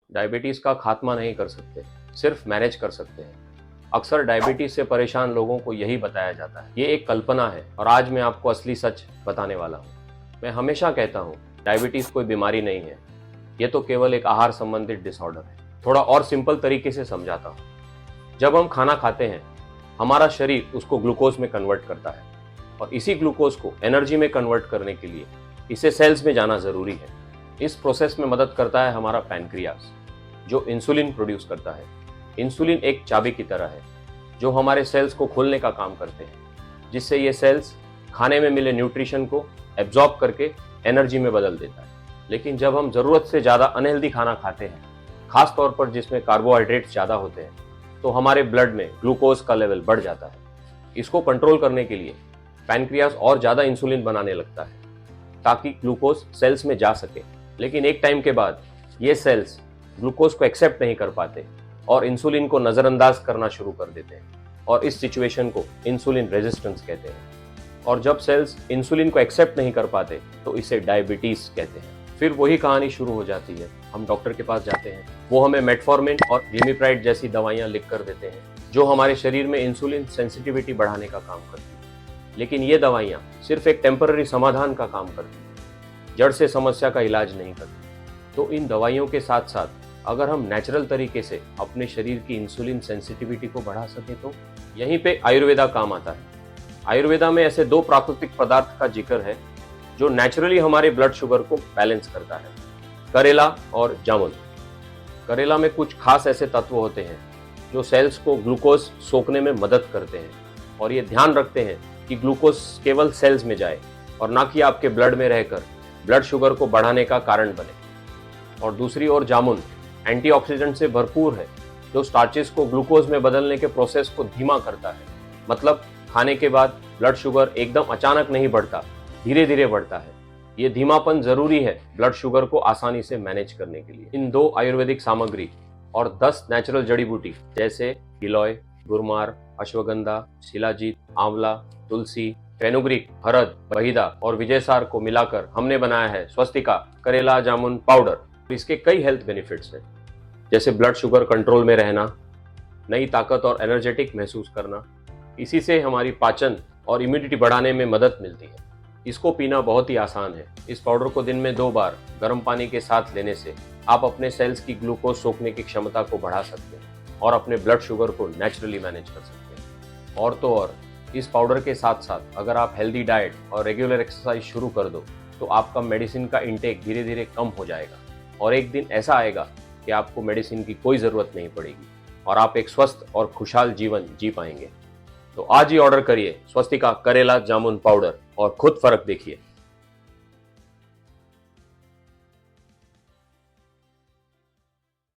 Diabetes का खात्मा नहीं कर सकते, सिर्फ मैनेज कर सकते हैं। अक्सर डायबिटीज़ से परेशान लोगों को यही बताया जाता है। ये एक कल्पना है और आज मैं आपको असली सच बताने वाला हूँ। मैं हमेशा कहता हूँ, डायबिटीज़ कोई बीमारी नहीं है, ये तो केवल एक आहार संबंधित डिसऑर्डर है। थोड़ा और सिंपल तरीके से समझाता हूँ। जब हम खाना खाते हैं, हमारा शरीर उसको ग्लूकोज में कन्वर्ट करता है और इसी ग्लूकोज को एनर्जी में कन्वर्ट करने के लिए इसे सेल्स में जाना जरूरी है। इस प्रोसेस में मदद करता है हमारा पैनक्रियास, जो इंसुलिन प्रोड्यूस करता है। इंसुलिन एक चाबी की तरह है जो हमारे सेल्स को खोलने का काम करते हैं, जिससे ये सेल्स खाने में मिले न्यूट्रिशन को एब्जॉर्ब करके एनर्जी में बदल देता है। लेकिन जब हम ज़रूरत से ज़्यादा अनहेल्दी खाना खाते हैं, खास तौर पर जिसमें कार्बोहाइड्रेट्स ज़्यादा होते हैं, तो हमारे ब्लड में ग्लूकोज का लेवल बढ़ जाता है। इसको कंट्रोल करने के लिए पैनक्रियास और ज़्यादा इंसुलिन बनाने लगता है ताकि ग्लूकोज सेल्स में जा सके। लेकिन एक टाइम के बाद ये सेल्स ग्लूकोज को एक्सेप्ट नहीं कर पाते और इंसुलिन को नज़रअंदाज करना शुरू कर देते हैं और इस सिचुएशन को इंसुलिन रेजिस्टेंस कहते हैं। और जब सेल्स इंसुलिन को एक्सेप्ट नहीं कर पाते तो इसे डायबिटीज़ कहते हैं। फिर वही कहानी शुरू हो जाती है। हम डॉक्टर के पास जाते हैं, वो हमें मेटफॉर्मिन और ग्लिमिप्राइड जैसी दवाइयाँ लिख कर देते हैं जो हमारे शरीर में इंसुलिन सेंसिटिविटी बढ़ाने का काम करती है। लेकिन ये दवाइयाँ सिर्फ एक टेम्पररी समाधान का काम करती हैं, जड़ से समस्या का इलाज नहीं करती। तो इन दवाइयों के साथ साथ अगर हम नेचुरल तरीके से अपने शरीर की इंसुलिन सेंसिटिविटी को बढ़ा सके तो यहीं पे आयुर्वेदा काम आता है। आयुर्वेदा में ऐसे दो प्राकृतिक पदार्थ का जिक्र है जो नेचुरली हमारे ब्लड शुगर को बैलेंस करता है, करेला और जामुन। करेला में कुछ खास ऐसे तत्व होते हैं जो सेल्स को ग्लूकोज सोखने में मदद करते हैं और ये ध्यान रखते हैं कि ग्लूकोज केवल सेल्स में जाए और ना कि आपके ब्लड में रहकर ब्लड शुगर को बढ़ाने का कारण बने। और दूसरी ओर जामुन एंटीऑक्सीडेंट से भरपूर है जो स्टार्चेस को ग्लूकोज में बदलने के प्रोसेस को धीमा करता है। मतलब खाने के बाद ब्लड शुगर एकदम अचानक नहीं बढ़ता, धीरे धीरे बढ़ता है। ये धीमापन जरूरी है ब्लड शुगर को आसानी से मैनेज करने के लिए। इन दो आयुर्वेदिक सामग्री और 10 नेचुरल जड़ी बूटी जैसे गिलोय, गुरमार, अश्वगंधा, शिलाजीत, आंवला, तुलसी, फेनुग्रीक, हरद, बहिदा और विजयसार को मिलाकर हमने बनाया है स्वस्तिका करेला जामुन पाउडर। इसके कई हेल्थ बेनिफिट्स हैं, जैसे ब्लड शुगर कंट्रोल में रहना, नई ताकत और एनर्जेटिक महसूस करना। इसी से हमारी पाचन और इम्यूनिटी बढ़ाने में मदद मिलती है। इसको पीना बहुत ही आसान है। इस पाउडर को दिन में 2 बार गर्म पानी के साथ लेने से आप अपने सेल्स की ग्लूकोज सोखने की क्षमता को बढ़ा सकते हैं और अपने ब्लड शुगर को नेचुरली मैनेज कर सकते हैं। और तो और इस पाउडर के साथ साथ अगर आप हेल्दी डाइट और रेगुलर एक्सरसाइज शुरू कर दो तो आपका मेडिसिन का इंटेक धीरे धीरे कम हो जाएगा और एक दिन ऐसा आएगा कि आपको मेडिसिन की कोई ज़रूरत नहीं पड़ेगी और आप एक स्वस्थ और खुशहाल जीवन जी पाएंगे। तो आज ही ऑर्डर करिए स्वस्तिका करेला जामुन पाउडर और खुद फर्क देखिए।